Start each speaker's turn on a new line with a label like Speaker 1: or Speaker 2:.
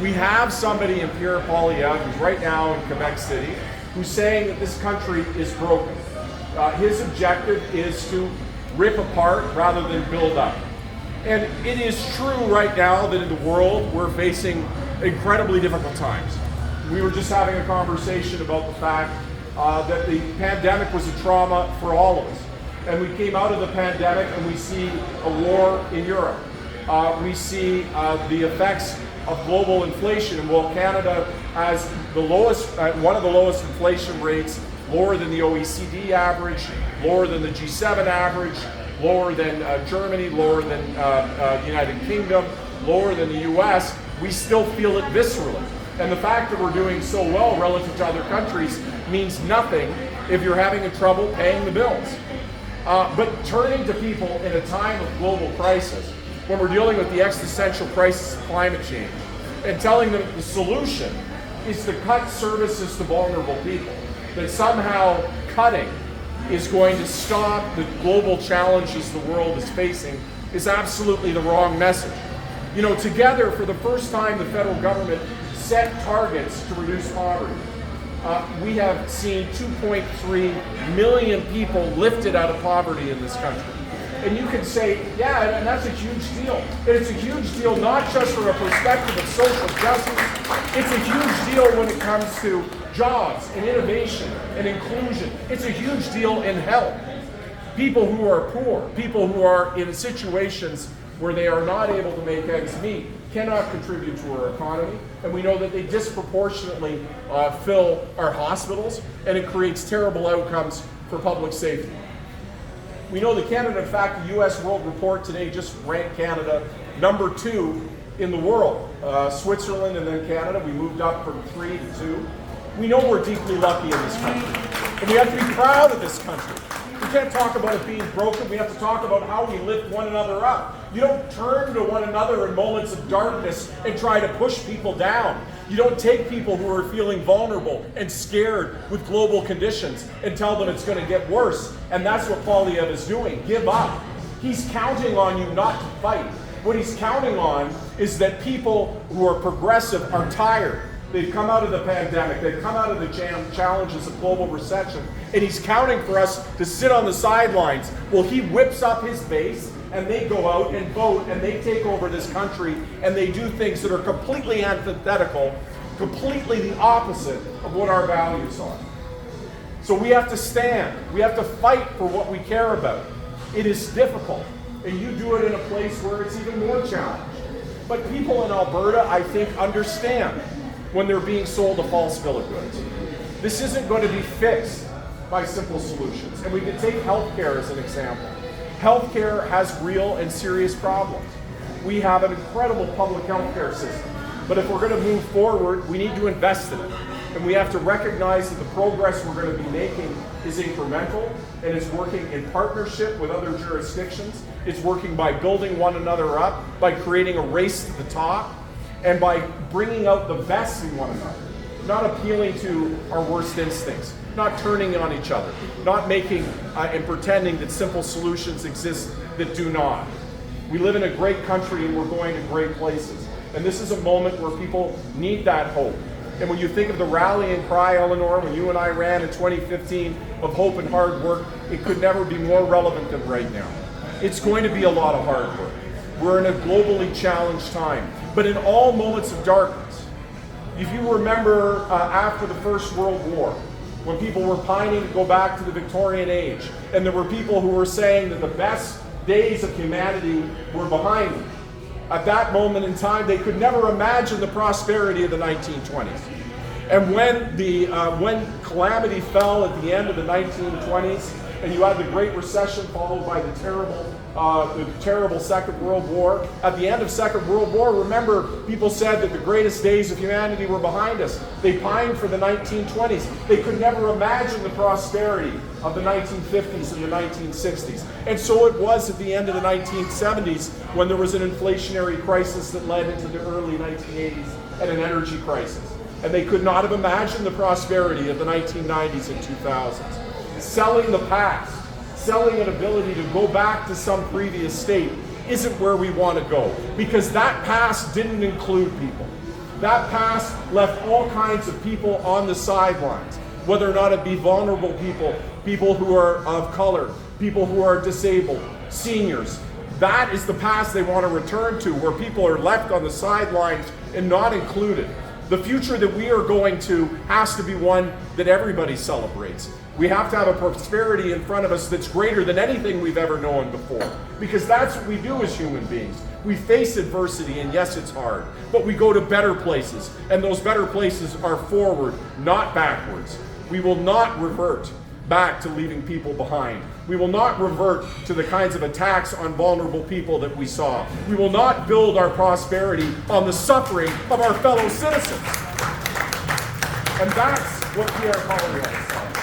Speaker 1: We have somebody in Pierre Poilievre, who's right now in Quebec City, who's saying that this country is broken. His objective is to rip apart rather than build up. And it is true right now that in the world we're facing incredibly difficult times. We were just having a conversation about the fact that the pandemic was a trauma for all of us. And we came out of the pandemic and we see a war in Europe. We see the effects of global inflation. And while Canada has the lowest, one of the lowest inflation rates, lower than the OECD average, lower than the G7 average, lower than Germany, lower than the United Kingdom, lower than the US, we still feel it viscerally. And the fact that we're doing so well relative to other countries means nothing if you're having trouble paying the bills. But turning to people in a time of global crisis, when we're dealing with the existential crisis of climate change, and telling them the solution is to cut services to vulnerable people, that somehow cutting is going to stop the global challenges the world is facing, is absolutely the wrong message. You know, together, for the first time, the federal government set targets to reduce poverty. We have seen 2.3 million people lifted out of poverty in this country. And you can say, yeah, and that's a huge deal. And it's a huge deal not just from a perspective of social justice, it's a huge deal when it comes to jobs and innovation and inclusion. It's a huge deal in health. People who are poor, people who are in situations where they are not able to make ends meet, cannot contribute to our economy, and we know that they disproportionately fill our hospitals, and it creates terrible outcomes for public safety. We know that Canada, in fact, the U.S. World Report today just ranked Canada number 2 in the world. Switzerland and then Canada, we moved up from 3 to 2. We know we're deeply lucky in this country, and we have to be proud of this country. We can't talk about it being broken. We have to talk about how we lift one another up. You don't turn to one another in moments of darkness and try to push people down. You don't take people who are feeling vulnerable and scared with global conditions and tell them it's going to get worse. And that's what Poilievre is doing. Give up. He's counting on you not to fight. What he's counting on is that people who are progressive are tired. They've come out of the pandemic. They've come out of the challenges of global recession. And he's counting for us to sit on the sidelines. Well, he whips up his base, and they go out and vote, and they take over this country, and they do things that are completely antithetical, completely the opposite of what our values are. So we have to stand. We have to fight for what we care about. It is difficult, and you do it in a place where it's even more challenging. But people in Alberta, I think, understand when they're being sold a false bill of goods. This isn't going to be fixed by simple solutions. And we can take healthcare as an example. Healthcare has real and serious problems. We have an incredible public healthcare system. But if we're going to move forward, we need to invest in it. And we have to recognize that the progress we're going to be making is incremental, and it's working in partnership with other jurisdictions. It's working by building one another up, by creating a race to the top, and by bringing out the best in one another, not appealing to our worst instincts, not turning on each other, not making and pretending that simple solutions exist that do not. We live in a great country and we're going to great places. And this is a moment where people need that hope. And when you think of the rallying cry, Eleanor, when you and I ran in 2015 of hope and hard work, it could never be more relevant than right now. It's going to be a lot of hard work. We're in a globally challenged time. But in all moments of darkness, if you remember after the First World War, when people were pining to go back to the Victorian age, and there were people who were saying that the best days of humanity were behind them, at that moment in time, they could never imagine the prosperity of the 1920s. And when calamity fell at the end of the 1920s, and you had the Great Recession followed by the terrible Second World War. At the end of Second World War, remember, people said that the greatest days of humanity were behind us. They pined for the 1920s. They could never imagine the prosperity of the 1950s and the 1960s. And so it was at the end of the 1970s when there was an inflationary crisis that led into the early 1980s and an energy crisis. And they could not have imagined the prosperity of the 1990s and 2000s. Selling the past, selling an ability to go back to some previous state isn't where we want to go, because that past didn't include people. That past left all kinds of people on the sidelines, whether or not it be vulnerable people, people who are of color, people who are disabled, seniors. That is the past they want to return to, where people are left on the sidelines and not included. The future that we are going to has to be one that everybody celebrates. We have to have a prosperity in front of us that's greater than anything we've ever known before, because that's what we do as human beings. We face adversity, and yes, it's hard, but we go to better places, and those better places are forward, not backwards. We will not revert back to leaving people behind. We will not revert to the kinds of attacks on vulnerable people that we saw. We will not build our prosperity on the suffering of our fellow citizens. And that's what Pierre Poilievre said.